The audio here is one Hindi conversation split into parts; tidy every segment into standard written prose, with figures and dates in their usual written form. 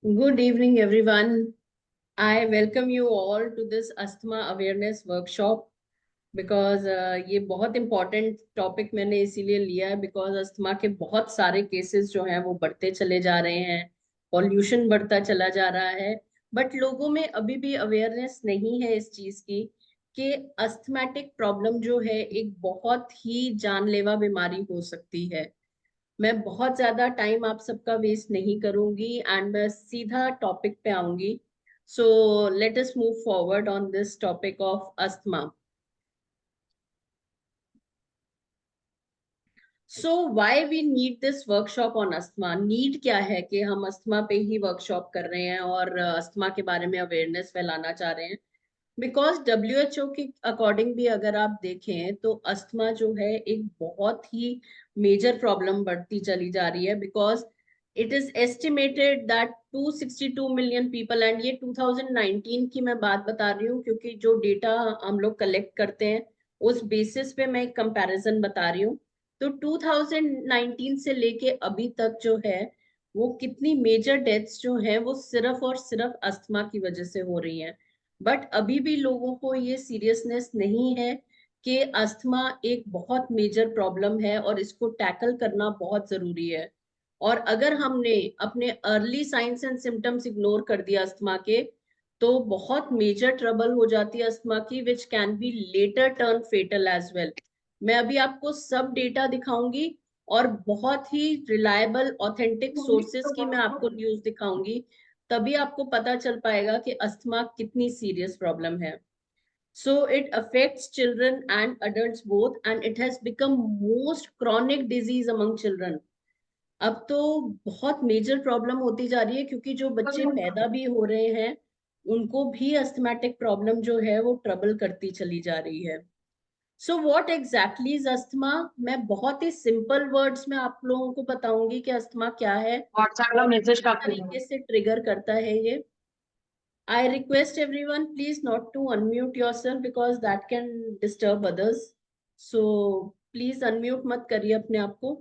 Good evening, everyone. I welcome you all to this asthma awareness workshop because ये बहुत important topic मैंने इसीलिए लिया है because अस्थमा के बहुत सारे cases जो हैं वो बढ़ते चले जा रहे हैं, pollution बढ़ता चला जा रहा है, but लोगों में अभी भी awareness नहीं है इस चीज की कि asthmatic problem जो है एक बहुत ही जानलेवा बीमारी हो सकती है। मैं बहुत ज्यादा टाइम आप सबका वेस्ट नहीं करूंगी एंड मैं सीधा टॉपिक पे आऊंगी। So let us move forward on this topic of asthma. So why we need this workshop on asthma? Need क्या है कि हम अस्थमा पे ही वर्कशॉप कर रहे हैं और अस्थमा के बारे में अवेयरनेस फैलाना चाह रहे हैं? बिकॉज WHO के अकॉर्डिंग भी अगर आप देखें तो अस्थमा जो है एक बहुत ही मेजर प्रॉब्लम बढ़ती चली जा रही है। Because it is estimated that 262 million people, and ये 2019 की मैं बात बता रही हूँ क्योंकि जो डेटा हम लोग कलेक्ट करते हैं उस बेसिस पे मैं एक कंपैरिजन बता रही हूँ। तो 2019 से लेके अभी तक जो है वो कितनी मेजर डेथ्स जो है वो सिर्फ और सिर्फ अस्थमा की वजह से हो रही हैं। बट अभी भी लोगों को ये सीरियसनेस नहीं है कि अस्थमा एक बहुत मेजर प्रॉब्लम है और इसको टैकल करना बहुत जरूरी है। और अगर हमने अपने early signs and symptoms ignore कर दिया अस्थमा के, तो बहुत मेजर ट्रबल हो जाती है अस्थमा की, which can be later turn fatal as well. मैं अभी आपको सब डेटा दिखाऊंगी और बहुत ही रिलायबल ऑथेंटिक सोर्सेस की मैं आपको न्यूज दिखाऊंगी, तभी आपको पता चल पाएगा कि अस्थमा कितनी सीरियस प्रॉब्लम है। So it affects children and adults both and it has become most chronic disease among children. अब तो बहुत मेजर प्रॉब्लम होती जा रही है क्योंकि जो बच्चे पैदा भी हो रहे हैं उनको भी अस्थमेटिक प्रॉब्लम जो है वो ट्रबल करती चली जा रही है। So what exactly is asthma? मैं बहुत ही सिंपल वर्ड्स में आप लोगों को बताऊंगी कि अस्थमा क्या है व्हाट्सएप ला और मैसेज किस टाकते तरीके से ट्रिगर करता है ये। I request everyone please not to unmute yourself because that can disturb others. So please unmute मत करिए अपने आप को।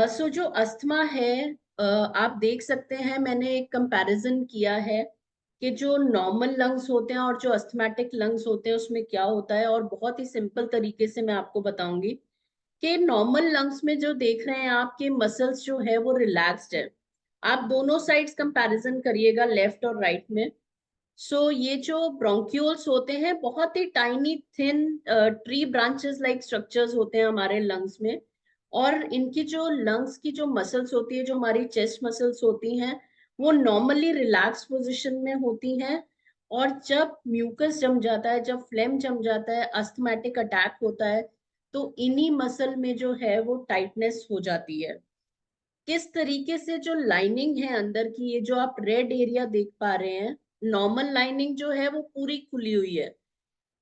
सो जो अस्थमा है, आप देख सकते हैं मैंने एक कंपैरिजन किया है कि जो नॉर्मल लंग्स होते हैं और जो अस्थमेटिक लंग्स होते हैं उसमें क्या होता है, और बहुत ही सिंपल तरीके से मैं आपको बताऊंगी कि नॉर्मल लंग्स में जो देख रहे हैं आपके मसल्स जो है वो रिलैक्स्ड है। आप दोनों साइड्स कंपैरिजन करिएगा, लेफ्ट और राइट में। ये जो ब्रोंक्यूल्स होते हैं बहुत ही tiny thin tree branches like structures होते हैं हमारे लंग्स में। और इनकी जो लंग्स की जो मसल्स होती है, जो हमारी चेस्ट मसल्स होती हैं, वो नॉर्मली रिलैक्स पोजिशन में होती हैं। और जब म्यूकस जम जाता है, जब फ्लेम जम जाता है, अस्थमेटिक अटैक होता है, तो इन्हीं मसल में जो है वो टाइटनेस हो जाती है। किस तरीके से जो लाइनिंग है अंदर की, ये जो आप रेड एरिया देख पा रहे हैं, नॉर्मल लाइनिंग जो है वो पूरी खुली हुई है।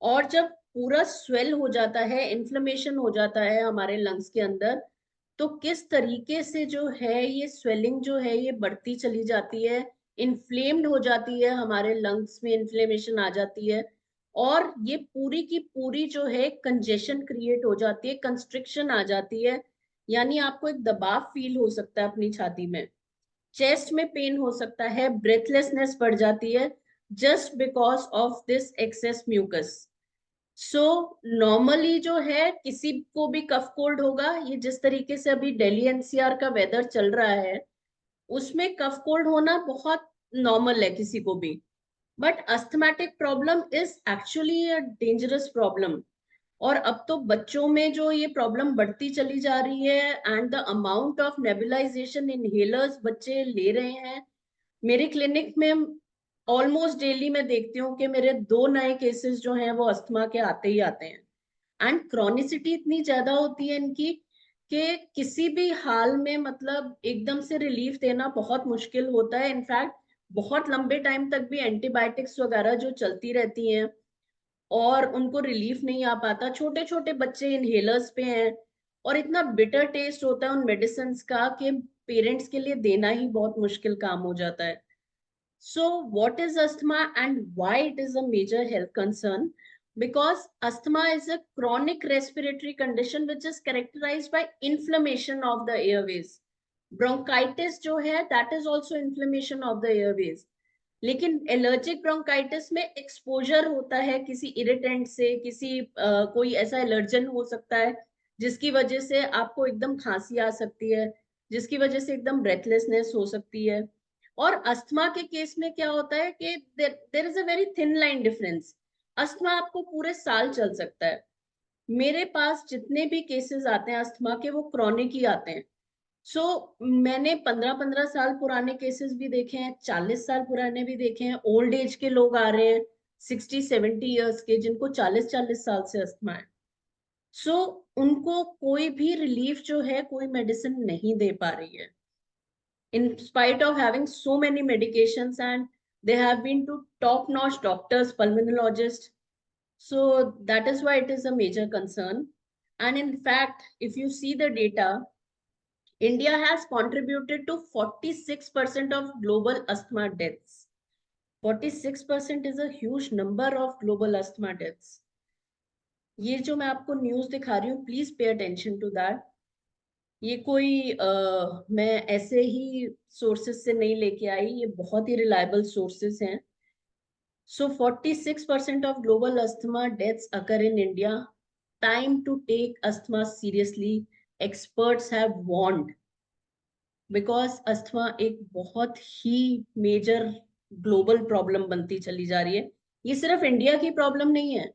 और जब पूरा स्वेल हो जाता है, इन्फ्लेमेशन हो जाता है हमारे लंग्स के अंदर, तो किस तरीके से जो है ये स्वेलिंग जो है ये बढ़ती चली जाती है, इन्फ्लेम्ड हो जाती है, हमारे लंग्स में इन्फ्लेमेशन आ जाती है। और ये पूरी की पूरी जो है कंजेशन क्रिएट हो जाती है, कंस्ट्रिक्शन आ जाती है। यानी आपको एक दबाव फील हो सकता है अपनी छाती में, चेस्ट में पेन हो सकता है, ब्रेथलेसनेस बढ़ जाती है, just because of this excess mucus. So normally जो है किसी को भी कफ कोल्ड होगा, ये जिस तरीके से अभी दिल्ली एनसीआर का वेदर चल रहा है उसमें कफ कोल्ड होना बहुत नॉर्मल है किसी को भी। But asthmatic problem is actually a dangerous problem. और अब तो बच्चों में जो ये प्रॉब्लम बढ़ती चली जा रही है, and the amount of nebulization inhalers बच्चे ले रहे हैं। मेरे क्लिनिक में ऑलमोस्ट डेली मैं देखती हूँ कि मेरे 2 नए केसेस जो हैं वो अस्थमा के आते ही आते हैं। एंड क्रॉनिसिटी इतनी ज्यादा होती है इनकी कि किसी भी हाल में मतलब एकदम से रिलीफ देना बहुत मुश्किल होता है। इनफैक्ट बहुत लंबे टाइम तक भी एंटीबायोटिक्स वगैरह जो चलती रहती हैं और उनको रिलीफ नहीं आ पाता। छोटे छोटे बच्चे इनहेलर्स पे हैं और इतना बिटर टेस्ट होता है उन मेडिसिन का कि पेरेंट्स के लिए देना ही बहुत मुश्किल काम हो जाता है। So what is asthma and why it is a major health concern? Because asthma is a chronic respiratory condition which is characterized by inflammation of the airways. Bronchitis जो है that is also inflammation of the Airways, लेकिन एलर्जिक ब्रोंकाइटिस में एक्सपोजर होता है किसी इरिटेंट से, किसी कोई ऐसा एलर्जन हो सकता है जिसकी वजह से आपको एकदम खांसी आ सकती है, जिसकी वजह से एकदम ब्रेथलेसनेस हो सकती है। और अस्थमा के केस में क्या होता है कि there is a very thin line difference. Asthma आपको पूरे साल चल सकता है। मेरे पास जितने भी केसेस आते हैं अस्थमा के, वो क्रॉनिक ही आते हैं। सो मैंने 15-15 साल पुराने केसेस भी देखे हैं, 40 साल पुराने भी देखे हैं। ओल्ड एज के लोग आ रहे हैं 60-70 ईयर्स के, जिनको 40-40 साल से अस्थमा है। सो उनको कोई भी रिलीफ जो है कोई मेडिसिन नहीं दे पा रही है, in spite of having so many medications, and they have been to top notch doctors, pulmonologists. So that is why it is a major concern. And in fact, if you see the data, India has contributed to 46% of global asthma deaths. 46% is a huge number of global asthma deaths. ये जो मैं आपको न्यूज दिखा रही हूँ, please pay attention to that. ये कोई मैं ऐसे ही सोर्सेस से नहीं लेके आई, ये बहुत ही रिलायबल सोर्सेस हैं। सो 46% of global asthma deaths occur in India. Time to take asthma seriously. Experts have warned, because asthma एक बहुत ही मेजर ग्लोबल प्रॉब्लम बनती चली जा रही है। ये सिर्फ इंडिया की प्रॉब्लम नहीं है,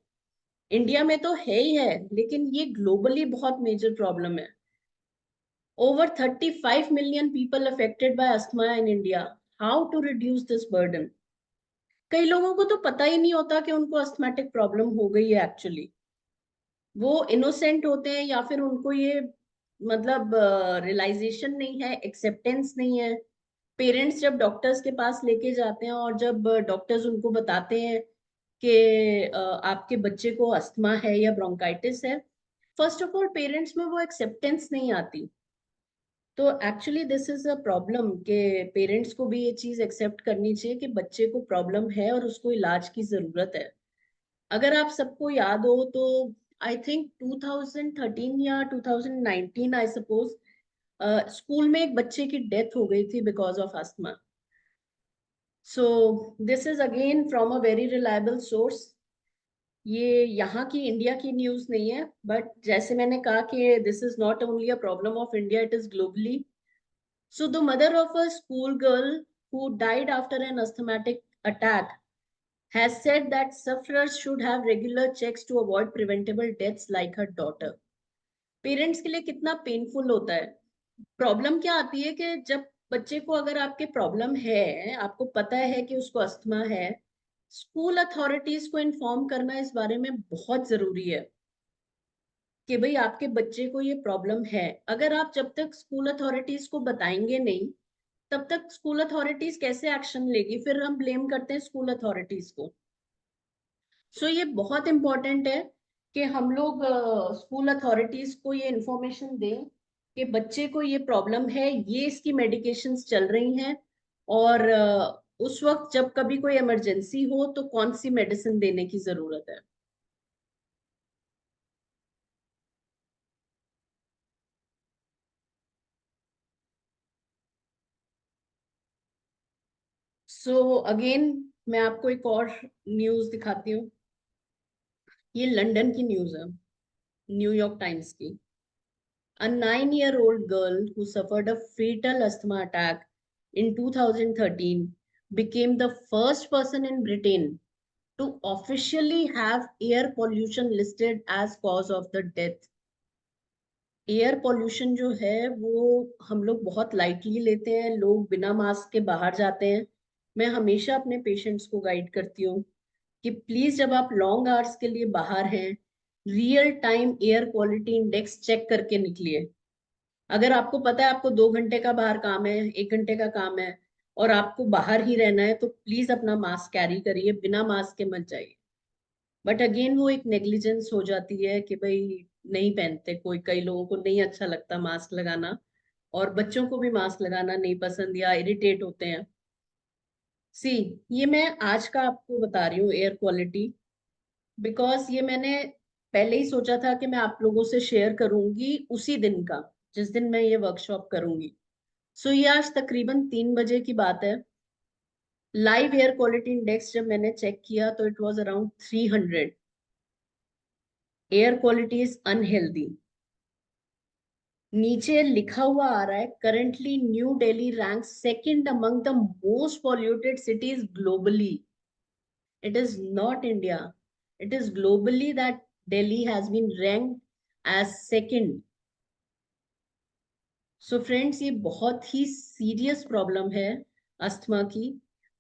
इंडिया में तो है ही है, लेकिन ये ग्लोबली बहुत मेजर प्रॉब्लम है। Over 35 million people affected by asthma in India. How to reduce this burden? कई लोगों को तो पता ही नहीं होता कि उनको अस्थमेटिक प्रॉब्लम हो गई है एक्चुअली। वो इनोसेंट होते हैं, या फिर उनको ये मतलब रियलाइजेशन नहीं है, एक्सेप्टेंस नहीं है। पेरेंट्स जब डॉक्टर्स के पास लेके जाते हैं और जब डॉक्टर्स उनको बताते हैं कि आपके बच्चे को अस्थमा है या ब्रोंकाइटिस है, फर्स्ट ऑफ ऑल पेरेंट्स में वो एक्सेप्टेंस नहीं आती। तो actually this is a problem कि पेरेंट्स को भी ये चीज एक्सेप्ट करनी चाहिए कि बच्चे को प्रॉब्लम है और उसको इलाज की जरूरत है। अगर आप सबको याद हो तो आई थिंक 2013 या 2019 आई सपोज, स्कूल में एक बच्चे की डेथ हो गई थी because of asthma. So this is again from a very reliable source. ये यहाँ की इंडिया की न्यूज नहीं है, बट जैसे मैंने कहा कि this is not only a problem of India, it is globally. So the mother of a school girl who died after an asthmatic attack has said that sufferers should have regular checks to avoid preventable deaths like her daughter. Parents के लिए कितना पेनफुल होता है। प्रॉब्लम क्या आती है कि जब बच्चे को, अगर आपके प्रॉब्लम है, आपको पता है कि उसको अस्थमा है, स्कूल अथॉरिटीज को इन्फॉर्म करना इस बारे में बहुत जरूरी है कि भाई आपके बच्चे को ये प्रॉब्लम है। अगर आप जब तक स्कूल अथॉरिटीज को बताएंगे नहीं, तब तक स्कूल अथॉरिटीज कैसे एक्शन लेगी? फिर हम ब्लेम करते हैं स्कूल अथॉरिटीज को। सो ये बहुत इंपॉर्टेंट है कि हम लोग स्कूल अथॉरिटीज को ये इंफॉर्मेशन दें कि बच्चे को ये प्रॉब्लम है, ये इसकी मेडिकेशंस चल रही हैं, और उस वक्त जब कभी कोई इमरजेंसी हो तो कौन सी मेडिसिन देने की जरूरत है। सो अगेन मैं आपको एक और न्यूज दिखाती हूँ। ये लंदन की न्यूज है, न्यूयॉर्क टाइम्स की। A 9-year-old girl who suffered a fatal asthma attack in 2013 became the first person in Britain to officially have air pollution listed as cause of the death. Air pollution जो है वो हम लोग बहुत लाइटली लेते हैं, लोग बिना मास्क के बाहर जाते हैं। मैं हमेशा अपने पेशेंट्स को गाइड करती हूँ कि प्लीज जब आप लॉन्ग आवर्स के लिए बाहर हैं, real time air quality index check करके निकलिए। अगर आपको पता है आपको 2 घंटे का बाहर काम है, 1 घंटे का काम है, और आपको बाहर ही रहना है, तो प्लीज अपना मास्क कैरी करिए, बिना मास्क के मत जाइए। बट अगेन वो एक नेग्लिजेंस हो जाती है कि भाई नहीं पहनते कोई, कई लोगों को नहीं अच्छा लगता मास्क लगाना, और बच्चों को भी मास्क लगाना नहीं पसंद या इरिटेट होते हैं। सी, ये मैं आज का आपको बता रही हूँ एयर क्वालिटी, बिकॉज ये मैंने पहले ही सोचा था कि मैं आप लोगों से शेयर करूंगी उसी दिन का, जिस दिन मैं ये वर्कशॉप करूंगी। सो ये आज तकरीबन 3 बजे की बात है। लाइव एयर क्वालिटी इंडेक्स जब मैंने चेक किया तो it was around 300। Air quality is unhealthy. नीचे लिखा हुआ आ रहा है, currently new Delhi rank second among the most polluted cities globally. It is not India. It is globally that Delhi has been ranked as second. So friends, ये बहुत ही सीरियस प्रॉब्लम है अस्थमा की।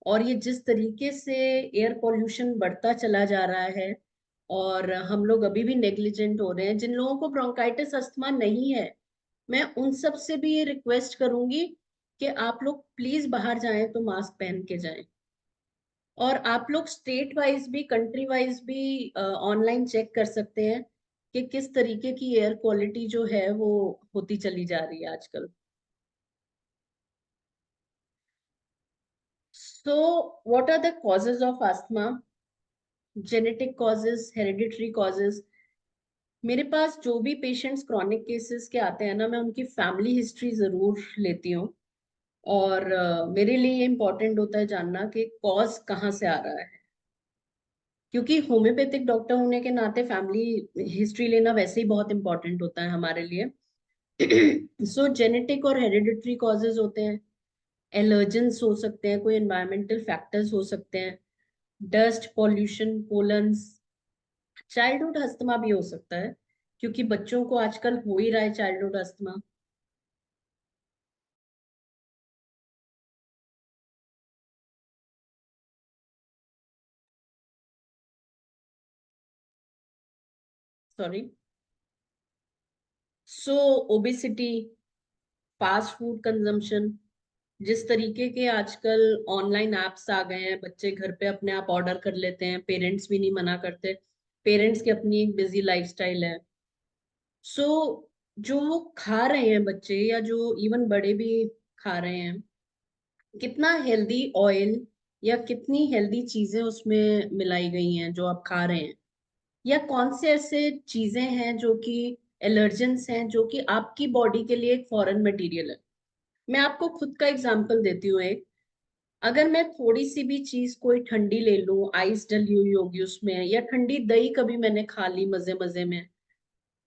और ये जिस तरीके से एयर पोल्यूशन बढ़ता चला जा रहा है और हम लोग अभी भी नेग्लिजेंट हो रहे हैं, जिन लोगों को ब्रोंकाइटिस अस्थमा नहीं है, मैं उन सब से भी ये रिक्वेस्ट करूंगी कि आप लोग प्लीज बाहर जाएं तो मास्क पहन के जाएं। और आप लोग स्टेट वाइज भी कंट्री वाइज भी ऑनलाइन चेक कर सकते हैं कि किस तरीके की एयर क्वालिटी जो है वो होती चली जा रही है आजकल। So what are the causes of asthma? Genetic causes, hereditary causes. मेरे पास जो भी पेशेंट्स क्रॉनिक केसेस के आते हैं ना, मैं उनकी फैमिली हिस्ट्री जरूर लेती हूँ। और मेरे लिए ये इम्पोर्टेंट होता है जानना कि कॉज कहाँ से आ रहा है, क्योंकि होम्योपैथिक डॉक्टर होने के नाते फैमिली हिस्ट्री लेना वैसे ही बहुत इंपॉर्टेंट होता है हमारे लिए। सो जेनेटिक और हेरिडिटरी कॉजेज होते हैं। एलर्जेंस हो सकते हैं, कोई एनवायरमेंटल फैक्टर्स हो सकते हैं, dust, pollution, pollens. Childhood asthma भी हो सकता है, क्योंकि बच्चों को आजकल हो ही रहा है चाइल्डहुड अस्थमा। सॉरी। सो ओबेसिटी, फास्ट फूड कंजम्पशन। जिस तरीके के आजकल ऑनलाइन एप्स आ गए हैं, बच्चे घर पे अपने आप ऑर्डर कर लेते हैं, पेरेंट्स भी नहीं मना करते। पेरेंट्स की अपनी एक बिजी लाइफस्टाइल है। सो जो वो खा रहे हैं बच्चे, या जो इवन बड़े भी खा रहे हैं, कितना हेल्दी ऑयल या कितनी हेल्दी चीजें उसमें मिलाई गई हैं जो आप खा रहे हैं, या कौन से ऐसे चीजें हैं जो कि एलर्जेंस हैं, जो कि आपकी बॉडी के लिए एक फॉरेन मटेरियल है। मैं आपको खुद का एग्जांपल देती हूँ एक। अगर मैं थोड़ी सी भी चीज कोई ठंडी ले लूं, आइस डली हुई होगी उसमें, या ठंडी दही कभी मैंने खा ली मजे मजे में,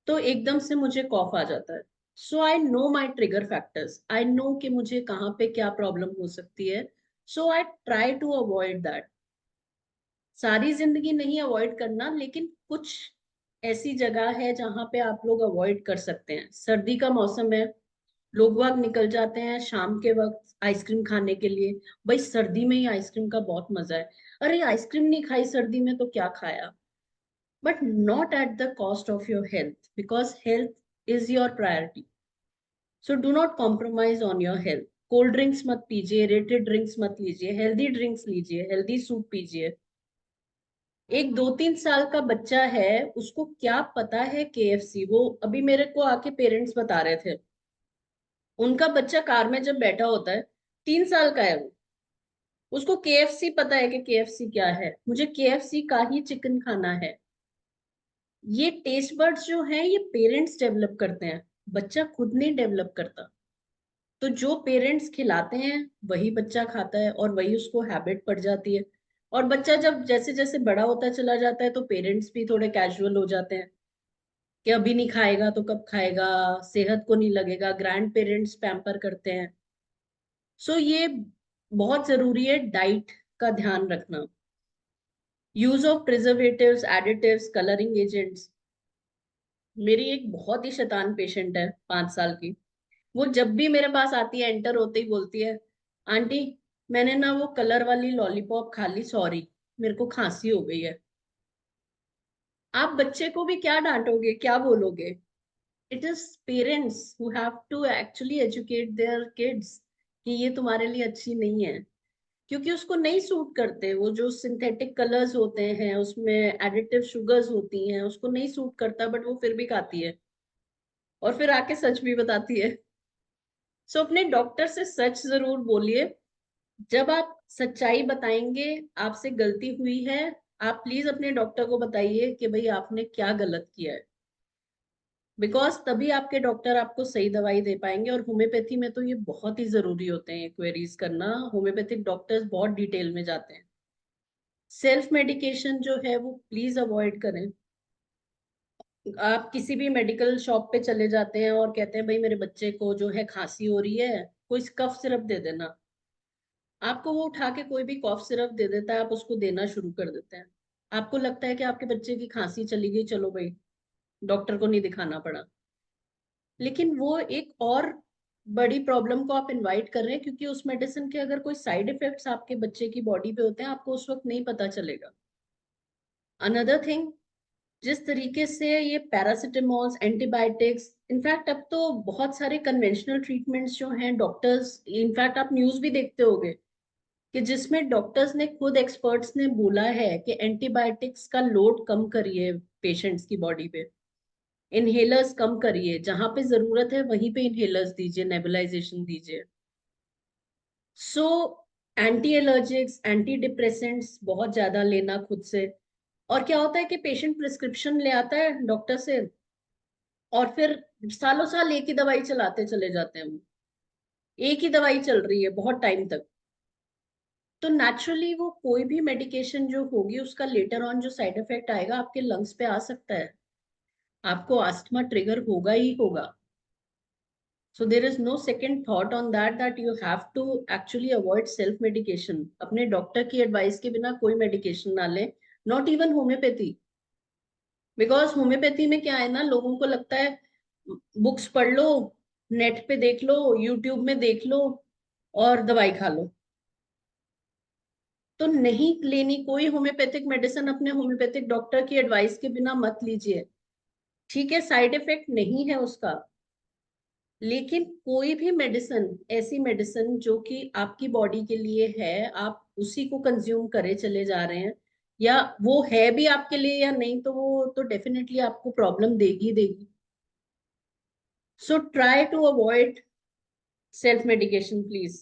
तो एकदम से मुझे कॉफ आ जाता है। So I know my trigger factors, I know कि मुझे कहाँ पे क्या प्रॉब्लम हो सकती है। So I try to avoid that. सारी जिंदगी नहीं अवॉइड करना, लेकिन कुछ ऐसी जगह है जहां पे आप लोग अवॉइड कर सकते हैं। सर्दी का मौसम है, लोग बाग निकल जाते हैं शाम के वक्त आइसक्रीम खाने के लिए। भाई सर्दी में ही आइसक्रीम का बहुत मजा है। अरे आइसक्रीम नहीं खाई सर्दी में तो क्या खाया? But not at the cost of your health, because health is your priority. So do not compromise on your health. Cold drinks मत पीजिए, रेटेड ड्रिंक्स मत लीजिए, हेल्दी ड्रिंक्स लीजिए, हेल्दी सूप पीजिए। एक 2-3 साल का बच्चा है, उसको क्या पता है केएफसी? वो अभी मेरे को आके पेरेंट्स बता रहे थे, उनका बच्चा कार में जब बैठा होता है, 3 साल का है वो, उसको केएफसी पता है कि केएफसी क्या है, मुझे केएफसी का ही चिकन खाना है। ये टेस्ट बर्ड्स जो हैं ये पेरेंट्स डेवलप करते हैं, बच्चा खुद नहीं डेवलप करता। तो जो पेरेंट्स खिलाते हैं वही बच्चा खाता है, और वही उसको हैबिट पड़ जाती है। और बच्चा जब जैसे जैसे बड़ा होता चला जाता है तो पेरेंट्स भी थोड़े कैजुअल हो जाते हैं कि अभी नहीं खाएगा तो कब खाएगा, सेहत को नहीं लगेगा, ग्रैंड पेरेंट्स पैम्पर करते हैं। सो ये बहुत जरूरी है डाइट का ध्यान रखना। Use of preservatives, additives, colouring agents. मेरी एक बहुत ही शैतान पेशेंट है, 5 साल की। वो जब भी मेरे पास आती है, एंटर होते ही बोलती है, आंटी मैंने ना वो कलर वाली लॉलीपॉप खा ली, सॉरी मेरे को खांसी हो गई है। आप बच्चे को भी क्या डांटोगे, क्या बोलोगे? It is parents who have to actually educate their kids कि ये तुम्हारे लिए अच्छी नहीं है, क्योंकि उसको नहीं सूट करते। वो जो सिंथेटिक कलर्स होते हैं, उसमें एडिटिव शुगर्स होती हैं, उसको नहीं सूट करता, बट वो फिर भी खाती है और फिर आके सच भी बताती है। सो अपने डॉक्टर से सच जरूर बोलिए। जब आप सच्चाई बताएंगे, आपसे गलती हुई है, आप प्लीज अपने डॉक्टर को बताइए कि भाई आपने क्या गलत किया है। बिकॉज तभी आपके डॉक्टर आपको सही दवाई दे पाएंगे। और होम्योपैथी में तो ये बहुत ही जरूरी होते हैं क्वेरीज करना, होम्योपैथिक डॉक्टर्स बहुत डिटेल में जाते हैं। सेल्फ मेडिकेशन जो है वो प्लीज अवॉइड करें। आप किसी भी मेडिकल शॉप पे चले जाते हैं और कहते हैं भाई मेरे बच्चे को जो है खांसी हो रही है, कोई कफ सिरप दे देना। आपको वो उठा के कोई भी कॉफ सिरप दे देता है, आप उसको देना शुरू कर देते हैं। आपको लगता है कि आपके बच्चे की खांसी चली गई, चलो भाई डॉक्टर को नहीं दिखाना पड़ा। लेकिन वो एक और बड़ी प्रॉब्लम को आप इनवाइट कर रहे हैं, क्योंकि उस मेडिसिन के अगर कोई साइड इफेक्ट्स आपके बच्चे की बॉडी पे होते हैं, आपको उस वक्त नहीं पता चलेगा। अनदर थिंग, जिस तरीके से ये पैरासिटामोल्स, एंटीबायोटिक्स, इनफैक्ट अब तो बहुत सारे कन्वेंशनल ट्रीटमेंट्स जो हैं डॉक्टर्स, इनफैक्ट आप न्यूज भी देखते होंगे कि जिसमें डॉक्टर्स ने खुद, एक्सपर्ट्स ने बोला है कि एंटीबायोटिक्स का लोड कम करिए पेशेंट्स की बॉडी पे, इनहेलर्स कम करिए, जहां पे जरूरत है वहीं पे इनहेलर्स दीजिए, नेबुलाइजेशन दीजिए। So anti allergics, anti depressants बहुत ज्यादा लेना खुद से। और क्या होता है कि पेशेंट प्रिस्क्रिप्शन ले आता है डॉक्टर से, और फिर सालों साल एक ही दवाई चलाते चले जाते हैं वो, एक ही दवाई चल रही है बहुत टाइम तक। तो नेचुरली वो कोई भी मेडिकेशन जो होगी उसका लेटर ऑन जो साइड इफेक्ट आएगा आपके लंग्स पे आ सकता है, आपको अस्थमा ट्रिगर होगा ही होगा। So there is no second thought on that you have to actually avoid self medication. अपने डॉक्टर की एडवाइस के बिना कोई मेडिकेशन ना लें, not even homeopathy. Because homeopathy में क्या है ना, लोगों को लगता है बुक्स पढ़ लो, नेट पे देख लो, यूट्यूब में देख लो और दवाई खा लो। तो नहीं लेनी कोई होम्योपैथिक मेडिसिन, अपने होम्योपैथिक डॉक्टर की एडवाइस के बिना मत लीजिए। ठीक है, साइड इफेक्ट नहीं है उसका, लेकिन कोई भी मेडिसिन, ऐसी मेडिसिन जो कि आपकी बॉडी के लिए है, आप उसी को कंज्यूम करे चले जा रहे हैं, या वो है भी आपके लिए या नहीं, तो वो तो डेफिनेटली आपको प्रॉब्लम देगी देगी। So try to avoid self medication please.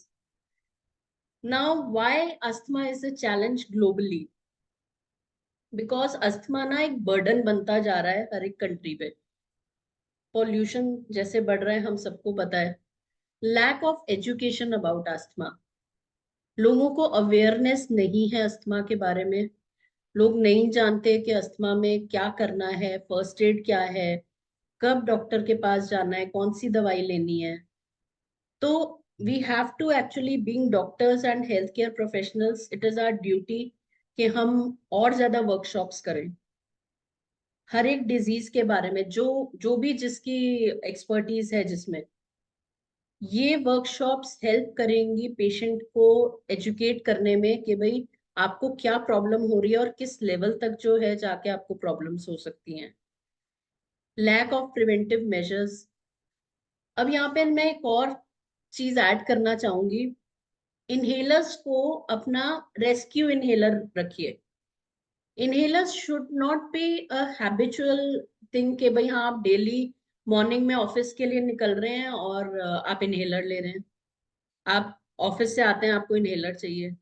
Now why asthma is a challenge globally? Because asthma ना एक बर्डन बनता जा रहा है हर एक कंट्री पे। पॉल्यूशन जैसे बढ़ रहा है हम सबको पता है। Lack of education about asthma, लोगों को अवेयरनेस नहीं है अस्थमा के बारे में। लोग नहीं जानते कि अस्थमा में क्या करना है, फर्स्ट एड क्या है, कब डॉक्टर के पास जाना है, कौन सी दवाई लेनी है। तो we have to actually, being doctors and health care professionals, it is our duty कि हम और ज्यादा वर्कशॉप्स करें हर एक डिजीज के बारे में, जो जो भी जिसकी एक्सपर्टीज है जिसमें। ये वर्कशॉप्स हेल्प करेंगी पेशेंट को एजुकेट करने में कि भाई आपको क्या प्रॉब्लम हो रही है और किस लेवल तक जो है जाके आपको प्रॉब्लम्स हो सकती हैं। Lack of preventive measures. अब यहाँ पे मैं एक और चीज ऐड करना चाहूंगी। इनहेलर्स को अपना रेस्क्यू इनहेलर रखिए। Inhalers should not be a habitual thing कि भाई हाँ आप डेली मॉर्निंग में ऑफिस के लिए निकल रहे हैं और आप इनहेलर ले रहे हैं। आप ऑफिस से आते हैं, आपको इनहेलर चाहिए,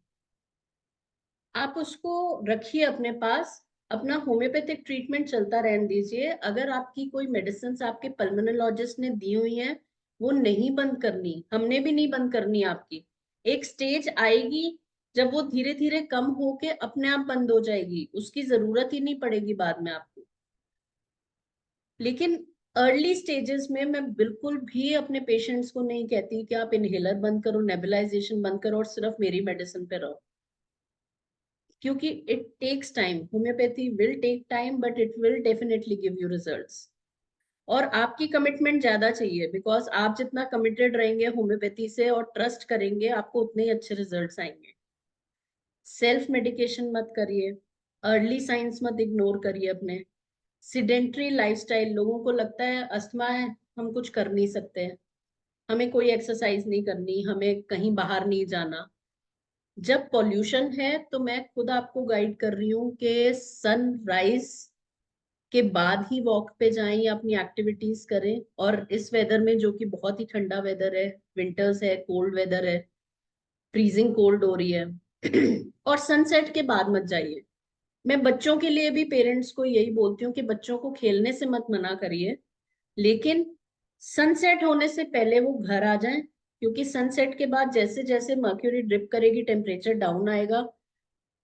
आप उसको रखिए अपने पास। अपना होम्योपैथिक ट्रीटमेंट चलता रहने दीजिए। अगर आपकी कोई मेडिसिन आपके पल्मोनोलॉजिस्ट ने दी हुई हैं, वो नहीं बंद करनी, हमने भी नहीं बंद करनी आपकी। एक स्टेज आएगी जब वो धीरे धीरे कम होके अपने आप बंद हो जाएगी, उसकी जरूरत ही नहीं पड़ेगी बाद में आपको। लेकिन अर्ली स्टेजेस में मैं बिल्कुल भी अपने पेशेंट्स को नहीं कहती कि आप इनहेलर बंद करो, नेबुलाइजेशन बंद करो और सिर्फ मेरी मेडिसिन पे रहो, क्योंकि it takes time. Homeopathy will take time but it will definitely give you results. और आपकी कमिटमेंट ज्यादा चाहिए, बिकॉज आप जितना कमिटेड रहेंगे होम्योपैथी से और ट्रस्ट करेंगे, आपको उतने ही अच्छे रिजल्ट्स आएंगे। सेल्फ मेडिकेशन मत करिए, अर्ली साइंस मत इग्नोर करिए अपने। सिडेंट्री लाइफस्टाइल, लोगों को लगता है अस्थमा है हम कुछ कर नहीं सकते, हमें कोई एक्सरसाइज नहीं करनी, हमें कहीं बाहर नहीं जाना। जब पॉल्यूशन है तो मैं खुद आपको गाइड कर रही हूँ कि सनराइज के बाद ही वॉक पे जाएं या अपनी एक्टिविटीज करें। और इस वेदर में जो कि बहुत ही ठंडा वेदर है, विंटर्स है, कोल्ड वेदर है, फ्रीजिंग कोल्ड हो रही है और सनसेट के बाद मत जाइए। मैं बच्चों के लिए भी पेरेंट्स को यही बोलती हूँ कि बच्चों को खेलने से मत मना करिए, लेकिन सनसेट होने से पहले वो घर आ जाएं, क्योंकि सनसेट के बाद जैसे जैसे मर्क्यूरी ड्रिप करेगी, टेम्परेचर डाउन आएगा,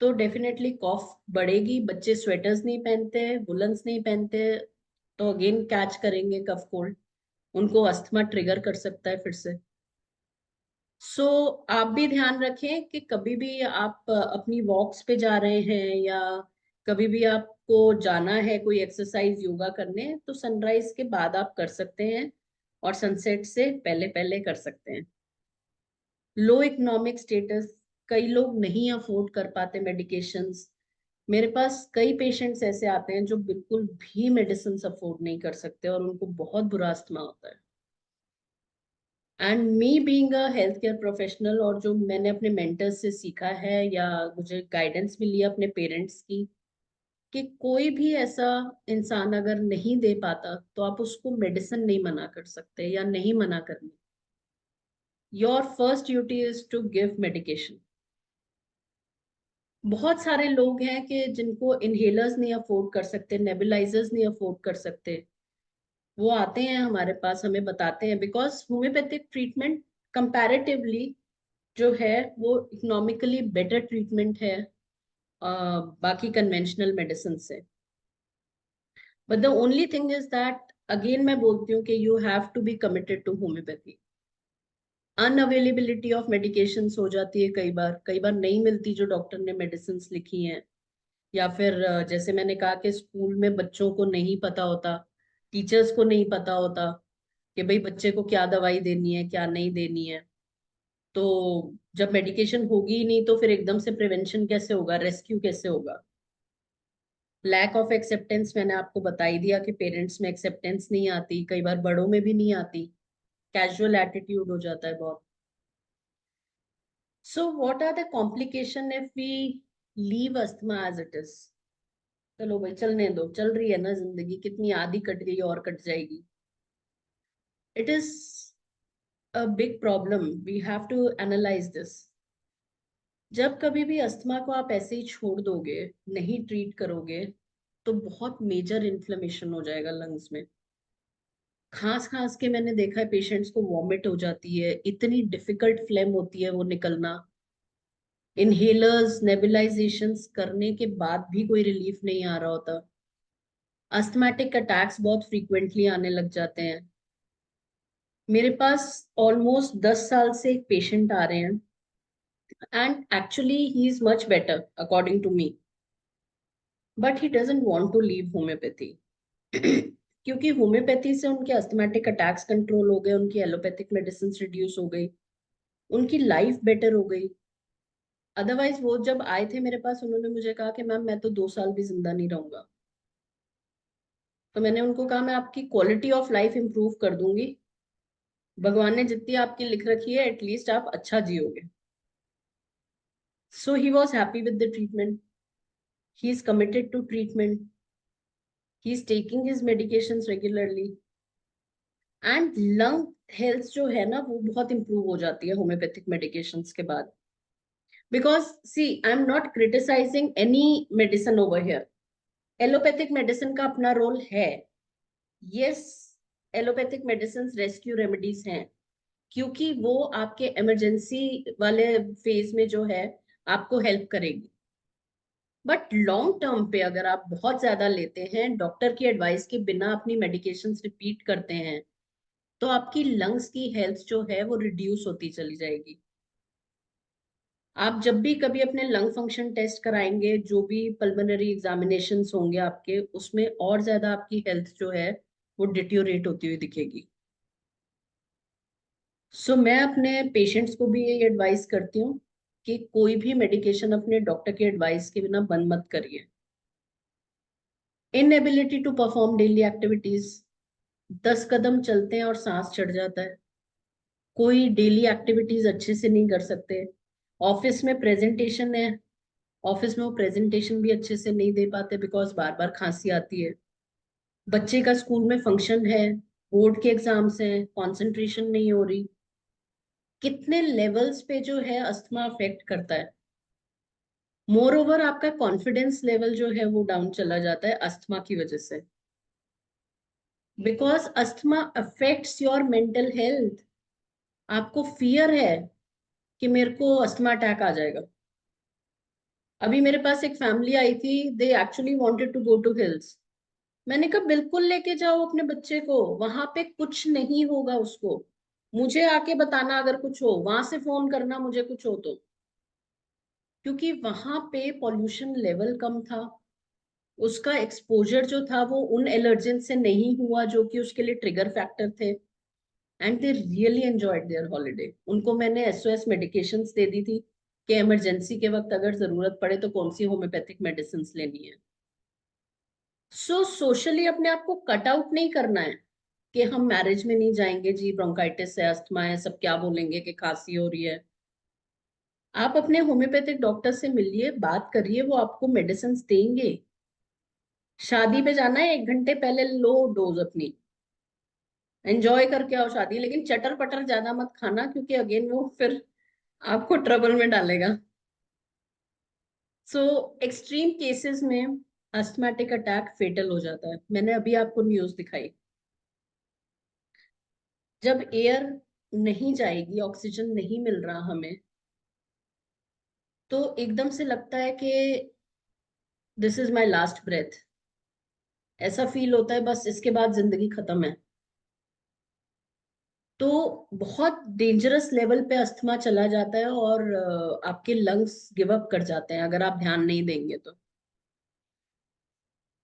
तो डेफिनेटली कॉफ बढ़ेगी। बच्चे स्वेटर्स नहीं पहनते हैं, वुलन्स नहीं पहनते हैं, तो अगेन कैच करेंगे कफ कोल्ड, उनको अस्थमा ट्रिगर कर सकता है फिर से। सो आप भी ध्यान रखें कि कभी भी आप अपनी वॉक्स पे जा रहे हैं या कभी भी आपको जाना है कोई एक्सरसाइज योगा करने, तो सनराइज के बाद आप कर सकते हैं और सनसेट से पहले पहले कर सकते हैं। लो इकोनॉमिक स्टेटस, कई लोग नहीं अफोर्ड कर पाते मेडिकेशंस। मेरे पास कई पेशेंट्स ऐसे आते हैं जो बिल्कुल भी मेडिसिन अफोर्ड नहीं कर सकते और उनको बहुत बुरा अस्थमा होता है। And me being a health care professional, और जो मैंने अपने मेंटर्स से सीखा है या मुझे गाइडेंस मिली है अपने पेरेंट्स की, कि कोई भी ऐसा इंसान अगर नहीं दे पाता तो आप उसको मेडिसिन नहीं मना कर सकते या नहीं मना करनी। Your first duty is to give medication. बहुत सारे लोग हैं कि जिनको इनहेलर्स नहीं अफोर्ड कर सकते, नेबुलाइजर्स नहीं अफोर्ड कर सकते, वो आते हैं हमारे पास, हमें बताते हैं, बिकॉज होम्योपैथिक ट्रीटमेंट कंपैरेटिवली जो है वो इकोनॉमिकली बेटर ट्रीटमेंट है बाकी कन्वेंशनल मेडिसिन से। But the only thing is that, again मैं बोलती हूँ कि you have to be committed to homeopathy. Unavailability of medications हो जाती है, कई बार नहीं मिलती जो डॉक्टर ने मेडिसिन लिखी हैं, या फिर जैसे मैंने कहा कि स्कूल में बच्चों को नहीं पता होता, टीचर्स को नहीं पता होता कि भाई बच्चे को क्या दवाई देनी है क्या नहीं देनी है। तो जब मेडिकेशन होगी ही नहीं तो फिर एकदम से प्रिवेंशन कैसे होगा, रेस्क्यू कैसे होगा। लैक ऑफ एक्सेप्टेंस, मैंने आपको बता ही दिया कि पेरेंट्स में एक्सेप्टेंस नहीं आती, कई बार बड़ों में भी नहीं आती, कैजुअल एटीट्यूड हो जाता है बहुत। So what are the complication if we leave asthma as it is. चलो भाई चलने दो, चल रही है ना जिंदगी, कितनी आधी कट गई और कट जाएगी। It is a big problem, we have to analyze this. जब कभी भी अस्थमा को आप ऐसे ही छोड़ दोगे, नहीं ट्रीट करोगे, तो बहुत मेजर इन्फ्लेमेशन हो जाएगा लंग्स में। खांस खांस के मैंने देखा है पेशेंट्स को वॉमिट हो जाती है, इतनी डिफिकल्ट फ्लेम होती है वो निकलना। इनहेलर्स नेबुलाइजेशंस करने के बाद भी कोई रिलीफ नहीं आ रहा होता। अस्थमैटिक अटैक्स बहुत फ्रीक्वेंटली आने लग जाते हैं। मेरे पास ऑलमोस्ट 10 साल से एक पेशेंट आ रहे हैं, and actually he is much better according to me, but he doesn't want to leave homeopathy. क्योंकि होम्योपैथी से उनके अस्थमैटिक अटैक्स कंट्रोल हो गए, उनकी एलोपैथिक मेडिसिन रिड्यूस हो गई, उनकी लाइफ बेटर हो गई। अदरवाइज वो जब आए थे मेरे पास, उन्होंने मुझे कहा कि मैम मैं तो 2 साल भी जिंदा नहीं रहूंगा। तो मैंने उनको कहा मैं आपकी क्वालिटी ऑफ लाइफ इंप्रूव कर दूंगी, भगवान ने जितनी आपकी लिख रखी है एटलीस्ट आप अच्छा जियोगे। So he was happy with the treatment, he is committed to treatment, he is taking his medications regularly, and lung health जो है ना वो बहुत इंप्रूव हो जाती है होम्योपैथिक मेडिकेशंस के बाद। Because see I am not criticizing any medicine over here, allopathic medicine का अपना रोल है। Yes, allopathic medicine rescue remedies हैं, क्योंकि वो आपके इमरजेंसी वाले फेज में जो है आपको हेल्प करेगी। बट लॉन्ग टर्म पे अगर आप बहुत ज्यादा लेते हैं, डॉक्टर की एडवाइस के बिना अपनी मेडिकेशंस रिपीट करते हैं, तो आपकी लंग्स की हेल्थ जो है वो रिड्यूस होती चली जाएगी। आप जब भी कभी अपने लंग फंक्शन टेस्ट कराएंगे, जो भी पल्मोनरी एग्जामिनेशंस होंगे आपके, उसमें और ज्यादा आपकी हेल्थ जो है वो डिट्योरेट होती हुई दिखेगी। सो मैं अपने पेशेंट्स को भी यही एडवाइस करती हूँ कि कोई भी मेडिकेशन अपने डॉक्टर की एडवाइस के बिना बंद मत करिए। Inability to perform daily activities, 10 कदम चलते हैं और सांस चढ़ जाता है, कोई डेली एक्टिविटीज अच्छे से नहीं कर सकते। ऑफिस में प्रेजेंटेशन है, ऑफिस में वो प्रेजेंटेशन भी अच्छे से नहीं दे पाते बिकॉज बार बार खांसी आती है। बच्चे का स्कूल में फंक्शन है, बोर्ड के एग्जाम्स हैं, कंसंट्रेशन नहीं हो रही। कितने लेवल्स पे जो है अस्थमा अफेक्ट करता है। मोर ओवर आपका कॉन्फिडेंस लेवल जो है वो डाउन चला जाता है अस्थमा की वजह से। Because asthma affects your mental health. आपको फियर है कि मेरे को अस्थमा अटैक आ जाएगा। अभी मेरे पास एक फैमिली आई थी, they actually wanted to go to hills. मैंने कहा बिल्कुल लेके जाओ अपने बच्चे को, वहां पे कुछ नहीं होगा उसको। मुझे आके बताना अगर कुछ हो, वहां से फोन करना मुझे कुछ हो तो। क्योंकि वहां पे पॉल्यूशन लेवल कम था, उसका एक्सपोजर जो था वो उन एलर्जेन से नहीं हुआ जो कि उसके लिए ट्रिगर फैक्टर थे। And they really enjoyed their holiday. उनको मैंने एसओएस मेडिकेशंस दे दी थी कि इमरजेंसी के वक्त अगर जरूरत पड़े तो कौन सी होम्योपैथिक मेडिसिन लेनी है। सो सोशली अपने आप को कट आउट नहीं करना है कि हम मैरिज में नहीं जाएंगे जी, ब्रोंकाइटिस है, अस्थमा है, सब क्या बोलेंगे कि खांसी हो रही है। आप अपने होम्योपैथिक डॉक्टर से मिलिए, बात करिए, वो आपको मेडिसिन देंगे। शादी पे जाना है, 1 घंटे पहले लो डोज अपनी, एंजॉय करके आओ शादी, लेकिन चटर पटर ज्यादा मत खाना क्योंकि अगेन वो फिर आपको ट्रबल में डालेगा। सो एक्सट्रीम केसेस में अस्थमैटिक अटैक फेटल हो जाता है। मैंने अभी आपको न्यूज दिखाई, जब एयर नहीं जाएगी, ऑक्सीजन नहीं मिल रहा हमें, तो एकदम से लगता है कि this is my last breath. ऐसा फील होता है बस इसके बाद जिंदगी खत्म है। तो बहुत डेंजरस लेवल पे अस्थमा चला जाता है और आपके लंग्स गिव अप कर जाते हैं अगर आप ध्यान नहीं देंगे तो।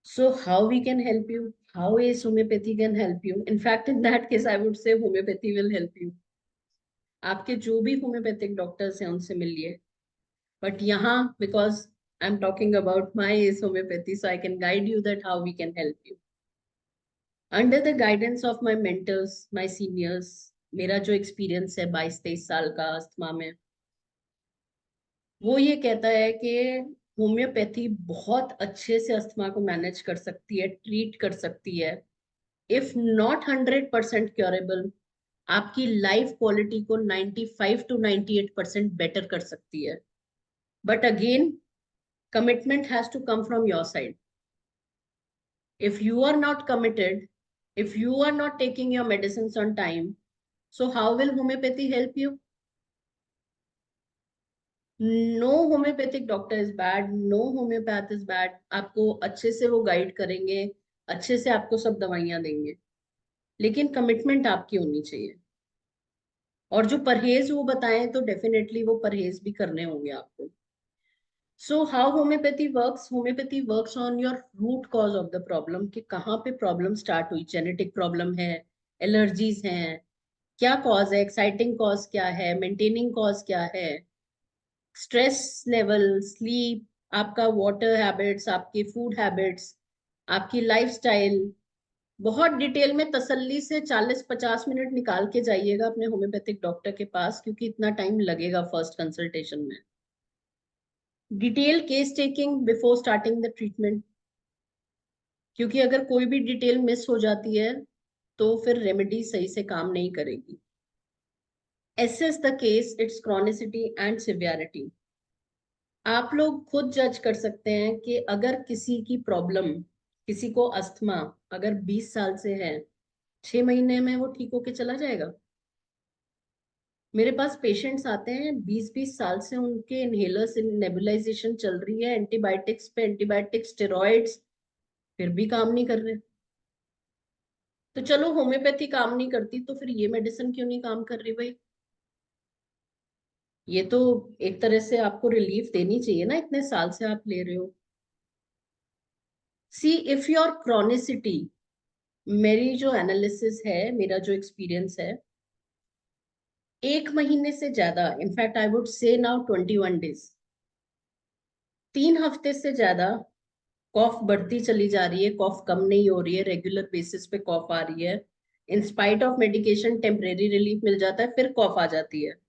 So how we can help you, how is homeopathy can help you, in fact in that case I would say homeopathy will help you. आपके जो भी होम्योपैथिक डॉक्टर्स हैं उनसे मिलिए। बट यहाँ, because I am talking about my is homeopathy, so I can guide you that how we can help you under the guidance of my mentors, my seniors. मेरा जो एक्सपीरियंस है 22-23 साल का अस्थमा में, वो ये कहता है कि होम्योपैथी बहुत अच्छे से अस्थमा को मैनेज कर सकती है, ट्रीट कर सकती है। इफ नॉट 100% क्योरेबल, आपकी लाइफ क्वालिटी को 95 to 98% बेटर कर सकती है। But again, commitment has to come from your side. If you are not committed, if you are not taking your medicines on time, so how will homeopathy help you? No homeopathic doctor is bad, no homeopath is bad. आपको अच्छे से वो गाइड करेंगे, अच्छे से आपको सब दवाइयां देंगे, लेकिन कमिटमेंट आपकी होनी चाहिए। और जो परहेज वो बताएं तो डेफिनेटली वो परहेज भी करने होंगे आपको। So how homeopathy works, homeopathy works on your root cause of the problem, कि कहाँ पे प्रॉब्लम स्टार्ट हुई। जेनेटिक प्रॉब्लम है, एलर्जीज हैं, क्या कॉज है, एक्साइटिंग कॉज क्या है, मेंटेनिंग कॉज क्या है, स्ट्रेस लेवल, स्लीप, आपका वाटर हैबिट्स, आपकी फूड हैबिट्स, आपकी लाइफस्टाइल। बहुत डिटेल में तसल्ली से 40-50 मिनट निकाल के जाइएगा अपने होम्योपैथिक डॉक्टर के पास, क्योंकि इतना टाइम लगेगा फर्स्ट कंसल्टेशन में। Detail case taking before starting the treatment, क्योंकि अगर कोई भी डिटेल मिस हो जाती है तो फिर रेमेडी सही से काम नहीं करेगी। Assess the case, its chronicity and severity. आप लोग खुद जज कर सकते हैं कि अगर किसी की प्रॉब्लम, किसी को अस्थमा अगर 20 साल से है, 6 महीने में वो ठीक होके चला जाएगा। मेरे पास पेशेंट्स आते हैं 20-20 साल से उनके इनहेलर्स, नेबुलाइजेशन चल रही है, एंटीबायोटिक्स पे एंटीबायोटिक्स, स्टेरॉइड्स, फिर भी काम नहीं कर रहे। तो चलो होम्योपैथी काम नहीं करती तो फिर ये मेडिसिन क्यों नहीं काम कर रही भाई? ये तो एक तरह से आपको रिलीफ देनी चाहिए ना, इतने साल से आप ले रहे हो। सी इफ योर क्रॉनिसिटी, मेरी जो एनालिसिस है, मेरा जो एक्सपीरियंस है, 1 महीने से ज्यादा, इनफैक्ट आई वुड से नाउ 21 डेज, 3 हफ्ते से ज्यादा कॉफ बढ़ती चली जा रही है, कॉफ कम नहीं हो रही है, रेगुलर बेसिस पे कॉफ आ रही है, in spite of medication temporary relief मिल जाता है, फिर कॉफ आ जाती है,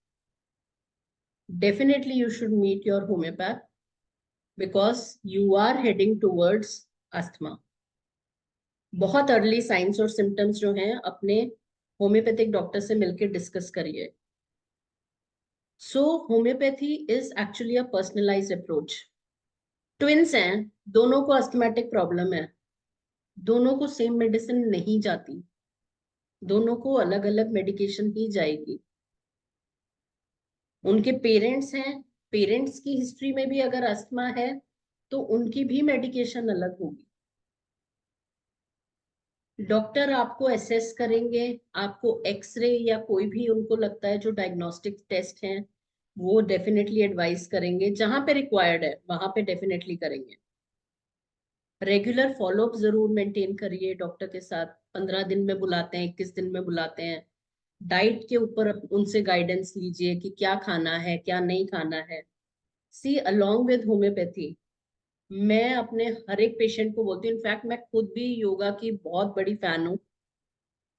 definitely you should meet your homeopath because you are heading towards asthma. बहुत अर्ली साइंस और सिम्टम्स जो हैं अपने होम्योपैथिक डॉक्टर से मिलकर डिस्कस करिए। So homeopathy is actually a personalised approach. Twins हैं, दोनों को अस्थमेटिक प्रॉब्लम है, दोनों को सेम मेडिसिन नहीं जाती, दोनों को अलग अलग मेडिकेशन ही जाएगी। उनके पेरेंट्स हैं, पेरेंट्स की हिस्ट्री में भी अगर अस्थमा है तो उनकी भी मेडिकेशन अलग होगी। डॉक्टर आपको असेस करेंगे, आपको एक्सरे या कोई भी उनको लगता है जो डायग्नोस्टिक टेस्ट हैं वो डेफिनेटली एडवाइस करेंगे, जहां पे रिक्वायर्ड है वहां पे डेफिनेटली करेंगे। रेगुलर फॉलोअप जरूर मेंटेन करिए डॉक्टर के साथ, 15 दिन में बुलाते हैं, 21 दिन में बुलाते हैं। डाइट के ऊपर उनसे गाइडेंस लीजिए कि क्या खाना है क्या नहीं खाना है। सी अलोंग विद होम्योपैथी, मैं अपने हर एक पेशेंट को बोलती हूँ, इनफैक्ट मैं खुद भी योगा की बहुत बड़ी फैन हूँ।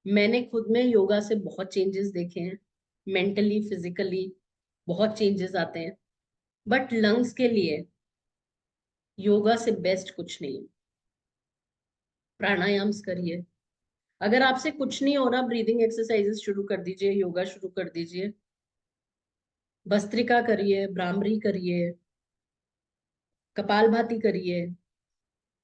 मैंने खुद में योगा से बहुत चेंजेस देखे हैं, मेंटली फिजिकली बहुत चेंजेस आते हैं। बट लंग्स के लिए योगा से बेस्ट कुछ नहीं है। प्राणायाम्स करिए, अगर आपसे कुछ नहीं हो रहा ब्रीदिंग एक्सरसाइजेस शुरू कर दीजिए, योगा शुरू कर दीजिए, भस्त्रिका करिए, भ्रामरी करिए, कपालभाति करिए।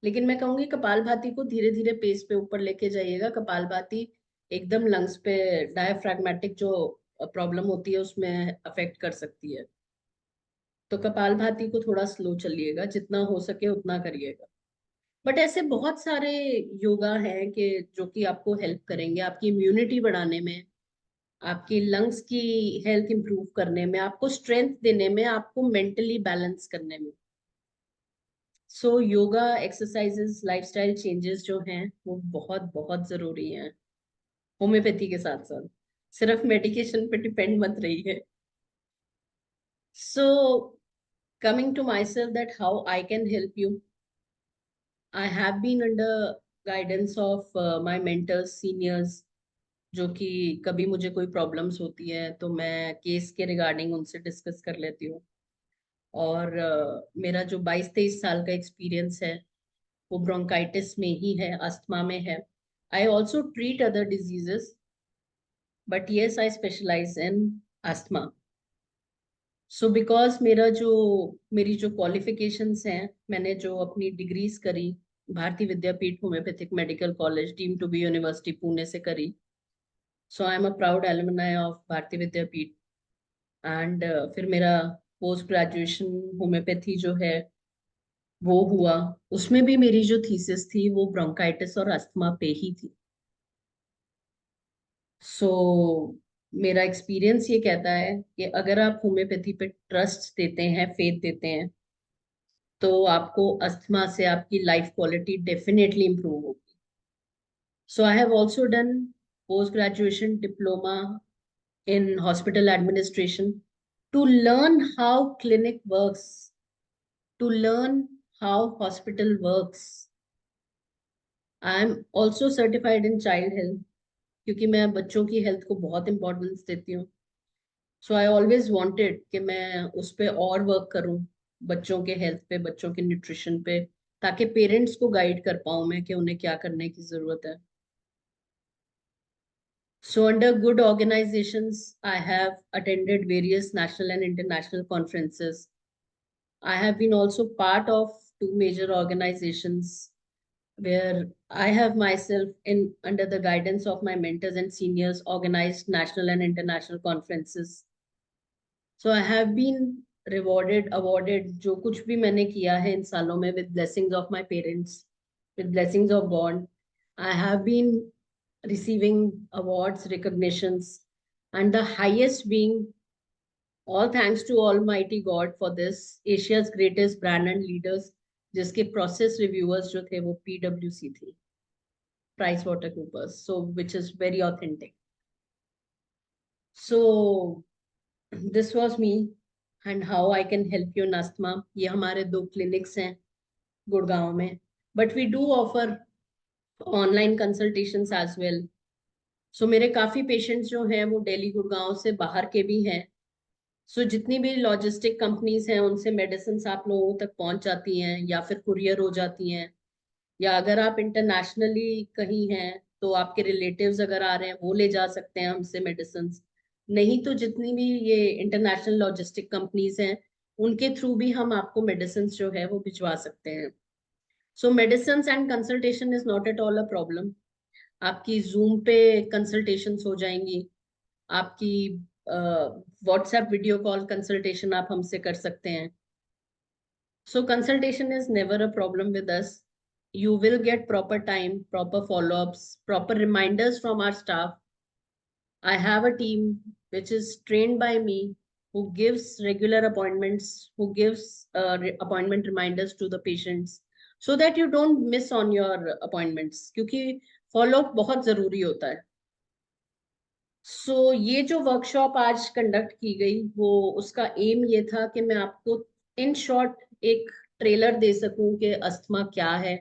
लेकिन मैं कहूंगी कपालभाति को धीरे धीरे पेस पे ऊपर लेके जाइएगा। कपालभाति एकदम लंग्स पे डायफ्रैग्मेटिक जो प्रॉब्लम होती है उसमें अफेक्ट कर सकती है, तो कपालभाति को थोड़ा स्लो चलिएगा, जितना हो सके उतना करिएगा। बट ऐसे बहुत सारे योगा हैं कि जो कि आपको हेल्प करेंगे आपकी इम्यूनिटी बढ़ाने में, आपकी लंग्स की हेल्थ इंप्रूव करने में, आपको स्ट्रेंथ देने में, आपको मेंटली बैलेंस करने में। सो योगा एक्सरसाइजेस लाइफस्टाइल चेंजेस जो हैं वो बहुत बहुत जरूरी हैं, होम्योपैथी के साथ साथ। सिर्फ मेडिकेशन पे डिपेंड मत रहिए। So coming to myself that how I can help you, I have been under guidance of my mentors seniors, जो कि कभी मुझे कोई प्रॉब्लम्स होती है तो मैं केस के रिगार्डिंग उनसे डिस्कस कर लेती हूँ। और मेरा जो 22-23 साल का एक्सपीरियंस है वो ब्रोंकाइटिस में ही है, अस्थमा में है। I also treat other diseases, but yes I specialize in asthma. So because मेरी जो क्वालिफिकेशंस हैं, मैंने जो अपनी डिग्रीज करी Bharati Vidyapeeth homeopathic medical college deem to be university Pune से करी। So I am a proud alumni of Bharati Vidyapeeth. And फिर मेरा पोस्ट ग्रेजुएशन होम्योपैथी जो है वो हुआ, उसमें भी मेरी जो थीसिस थी वो ब्रोंकाइटिस और अस्थमा पे ही थी। सो मेरा एक्सपीरियंस ये कहता है कि अगर आप होम्योपैथी पे ट्रस्ट देते हैं, फेथ देते हैं, तो आपको अस्थमा से आपकी लाइफ क्वालिटी डेफिनेटली इंप्रूव होगी। So I have also done post graduation diploma in hospital administration to learn how clinic works, to learn how hospital works. I am also certified in child health क्योंकि मैं बच्चों की हेल्थ को बहुत इंपॉर्टेंस देती हूँ। सो आई ऑलवेज वांटेड कि मैं उस पे और वर्क करूँ, बच्चों के हेल्थ पे, बच्चों के न्यूट्रिशन पे, ताकि पेरेंट्स को गाइड कर पाऊँ मैं कि उन्हें क्या करने की जरूरत है। So under good organizations, I have attended various national and international conferences. I have been also part of two major organizations where I have myself in under the guidance of my mentors and seniors organized national and international conferences. So I have been rewarded, awarded जो कुछ भी मैंने किया है इन सालों में with blessings of my parents, with blessings of God. I have been receiving awards, recognitions, and the highest being all thanks to Almighty God for this Asia's greatest brand and leaders, जिसके process reviewers जो थे वो PwC थी, Price Water Coopers, so which is very authentic. So this was me and how I can help you in asthma. ये हमारे 2 clinics हैं गुड़गांव में, but we do offer online consultations as well. So मेरे काफी पेशेंट्स जो हैं वो दिल्ली गुड़गांव से बाहर के भी हैं। सो जितनी भी लॉजिस्टिक कंपनीज हैं उनसे मेडिसिन आप लोगों तक पहुंच जाती हैं या फिर कुरियर हो जाती हैं, या अगर आप इंटरनेशनली कहीं हैं तो आपके रिलेटिव्स अगर आ रहे हैं वो ले जा सकते हैं हमसे मेडिसिन। नहीं तो जितनी भी ये इंटरनेशनल लॉजिस्टिक कंपनीज हैं उनके थ्रू भी हम आपको मेडिसिन जो है वो भिजवा सकते हैं। सो medicine and consultation is not at all a problem. आपकी जूम पे कंसल्टेशंस हो जाएंगी, आपकी व्हाट्सएप वीडियो कॉल कंसल्टेशन आप हमसे कर सकते हैं. So consultation is never a problem with us. You will get proper time, proper follow-ups, proper reminders from our staff. I have a team which is trained by me, who gives regular appointments, who gives appointment reminders to the patients, so that you don't miss on your appointments. क्योंकि follow up बहुत जरूरी होता है. ये जो वर्कशॉप आज कंडक्ट की गई, वो उसका एम ये था कि मैं आपको इन शॉर्ट एक ट्रेलर दे सकूं कि अस्थमा क्या है,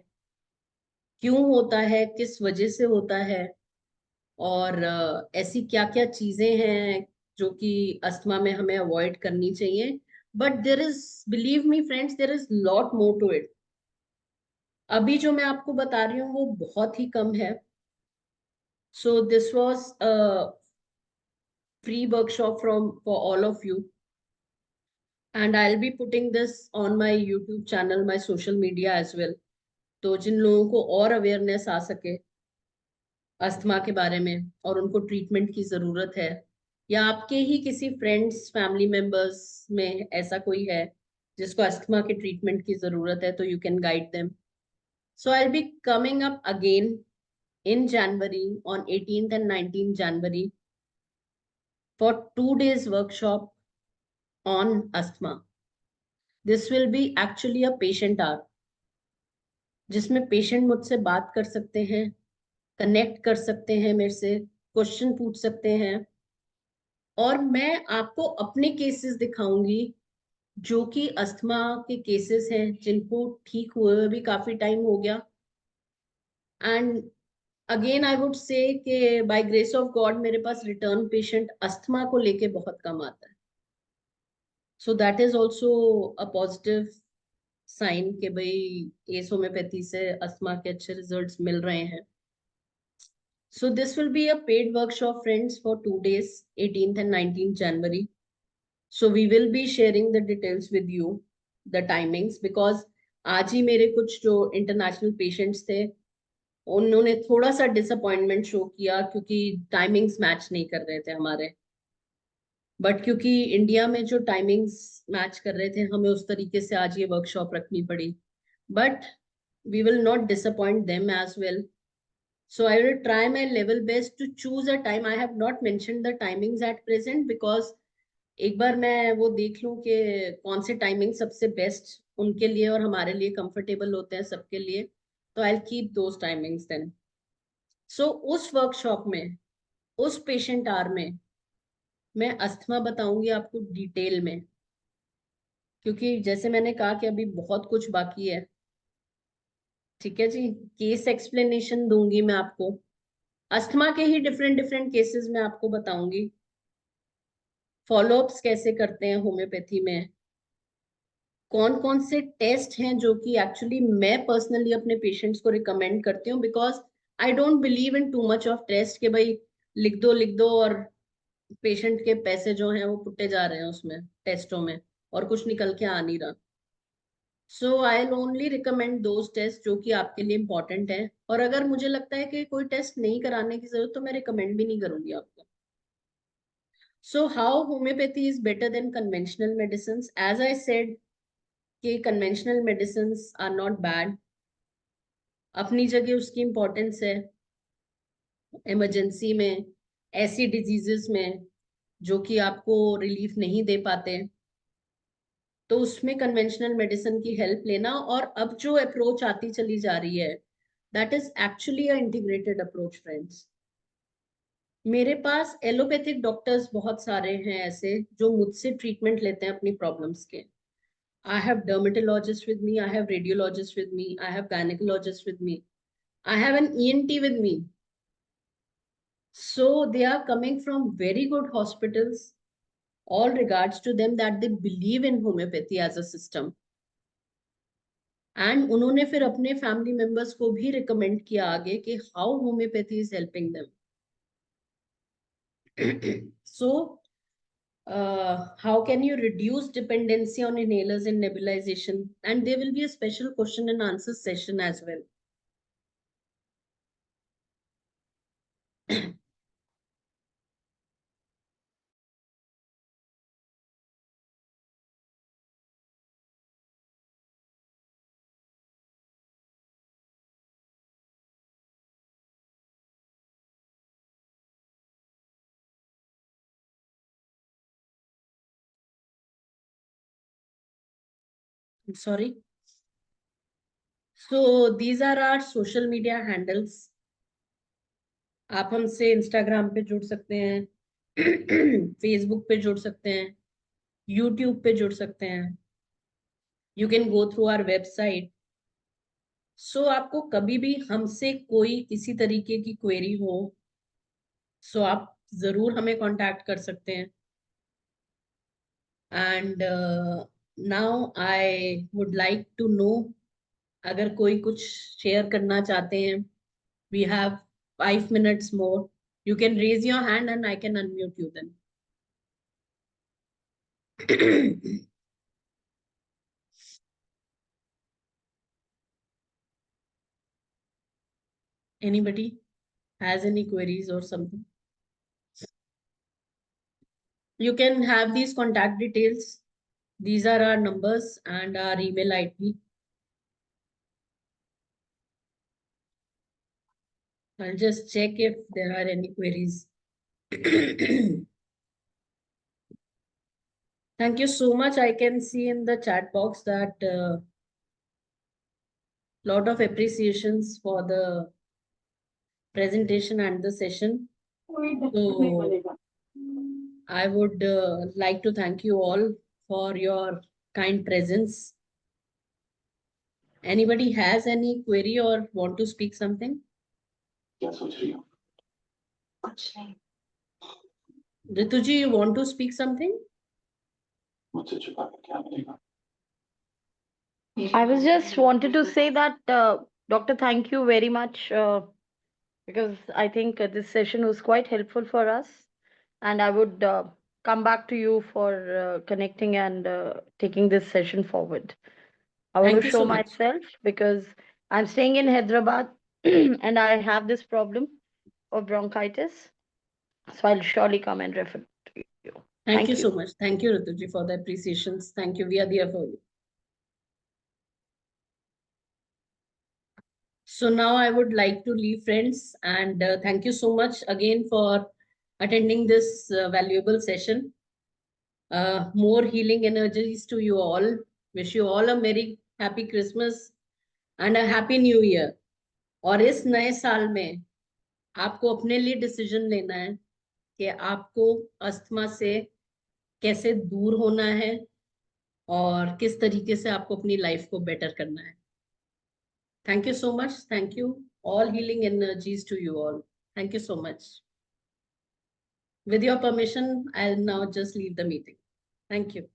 क्यों होता है, किस वजह से होता है, और ऐसी क्या क्या चीजें हैं जो कि अस्थमा में हमें अवॉइड करनी चाहिए. But there is, believe me friends, there is lot more to it. अभी जो मैं आपको बता रही हूँ वो बहुत ही कम है. So this was free workshop from for all of you, and I will be putting this on my YouTube channel, my social media as well. तो जिन लोगों को और अवेयरनेस आ सके अस्थमा के बारे में और उनको ट्रीटमेंट की जरूरत है, या आपके ही किसी फ्रेंड्स फैमिली मेंबर्स में ऐसा कोई है जिसको अस्थमा के ट्रीटमेंट की जरूरत है, तो you can guide them. So I will be coming up again in January on 18th and 19th January for 2 days workshop on asthma. This will be actually a patient hour जिसमें पेशेंट मुझसे बात कर सकते हैं, कनेक्ट कर सकते हैं, मेरे से क्वेश्चन पूछ सकते हैं, और मैं आपको अपने केसेस दिखाऊंगी जो कि अस्थमा के केसेस हैं जिनको ठीक हुए भी काफी टाइम हो गया. एंड अगेन आई वुड से कि बाय ग्रेस ऑफ गॉड मेरे पास रिटर्न पेशेंट अस्थमा को लेके बहुत कम आता है. So that is also a positive sign कि भाई एस होम्योपैथी से अस्थमा के अच्छे रिजल्ट्स मिल रहे हैं. So this will be a paid workshop, friends, for 2 days, 18th and 19th January. So we will be sharing the details with you, the timings, because आज ही मेरे कुछ जो इंटरनेशनल पेशेंट्स थे उन्होंने थोड़ा सा डिसअपॉइंटमेंट शो किया क्योंकि टाइमिंग्स मैच नहीं कर रहे थे हमारे. बट क्योंकि इंडिया में जो टाइमिंग्स मैच कर रहे थे, हमें उस तरीके से आज ये वर्कशॉप रखनी पड़ी. But we will not disappoint them as well. So I will try my level best to choose a time. I have not mentioned the timings at present because एक बार मैं वो देख लूं कि कौन से टाइमिंग सबसे बेस्ट उनके लिए और हमारे लिए कंफर्टेबल होते हैं सबके लिए. तो I keep those timings then. So उस वर्कशॉप में, उस पेशेंट आवर में मैं अस्थमा बताऊंगी आपको डिटेल में, क्योंकि जैसे मैंने कहा कि अभी बहुत कुछ बाकी है. ठीक है जी. केस एक्सप्लेनेशन दूंगी मैं आपको, अस्थमा के ही डिफरेंट डिफरेंट केसेस में आपको बताऊंगी. फॉलोअप्स कैसे करते हैं होम्योपैथी में, कौन कौन से टेस्ट हैं जो कि एक्चुअली मैं पर्सनली अपने पेशेंट्स को रिकमेंड करती हूँ, because I don't believe in too much of test कि भाई लिख दो और पेशेंट के पैसे जो हैं वो पुट्टे जा रहे हैं उसमें टेस्टों में और कुछ निकल के आ नहीं रहा. So I will only recommend those test जो कि आपके लिए इंपॉर्टेंट है, और अगर मुझे लगता है कि कोई टेस्ट नहीं कराने की जरूरत तो मैं रिकमेंड भी नहीं करूंगी आपको. So how homeopathy is better than conventional medicines? As I said, कि conventional medicines are not bad. अपनी जगह उसकी importance है इमरजेंसी में, ऐसी डिजीजेस में जो कि आपको रिलीफ नहीं दे पाते, तो उसमें कन्वेंशनल मेडिसिन की हेल्प लेना. और अब जो अप्रोच आती चली जा रही है, that is actually a integrated approach friends. मेरे पास एलोपैथिक डॉक्टर्स बहुत सारे हैं ऐसे जो मुझसे ट्रीटमेंट लेते हैं अपनी प्रॉब्लम्स के. I have dermatologists with me, I have radiologists with me, I have gynecologists with me, I have an ENT with me. So they are coming from very good hospitals. All regards to them that they believe in homeopathy as a system. And उन्होंने फिर अपने family members को भी recommend किया आगे कि how homeopathy is helping them. So how can you reduce dependency on inhalers in nebulization? And there will be a special question and answer session as well. I'm sorry. So these are our social media handles. आप हमसे इंस्टाग्राम पे जुड़ सकते हैं, फेसबुक पे जुड़ सकते हैं, यूट्यूब पे जुड़ सकते हैं. You can go through our website. So आपको कभी भी हमसे कोई किसी तरीके की क्वेरी हो, सो आप जरूर हमें कांटेक्ट कर सकते हैं. And now I would like to know, अगर कोई कुछ शेयर करना चाहते हैं, we have 5 minutes more. You can raise your hand and I can unmute you then. Anybody has any queries or something? You can have these contact details. These are our numbers and our email ID. I'll just check if there are any queries. Thank you so much. I can see in the chat box that lot of appreciations for the presentation and the session. So I would like to thank you all for your kind presence. Anybody has any query or want to speak something? क्या सोच रही हो? कुछ नहीं. Rituji, you want to speak something? मुझसे छुपा के क्या मिलेगा? I was just wanted to say that, Doctor, thank you very much, because I think this session was quite helpful for us, and I would come back to you for connecting and taking this session forward. I want Thank to you show so much. myself because I'm staying in Hyderabad and I have this problem of bronchitis, so I'll surely come and refer to you. Thank you so much. Thank you, Rituji, for the appreciations. Thank you. We are there for you. So now I would like to leave, friends, and thank you so much again for attending this valuable session. More healing energies to you all. Wish you all a merry, happy Christmas and a happy New Year. और इस नए साल में आपको अपने लिए डिसीजन लेना है कि आपको अस्थमा से कैसे दूर होना है और किस तरीके से आपको अपनी लाइफ को बेटर करना है. Thank you so much. Thank you. All healing energies to you all. Thank you so much. With your permission, I'll now just leave the meeting. Thank you.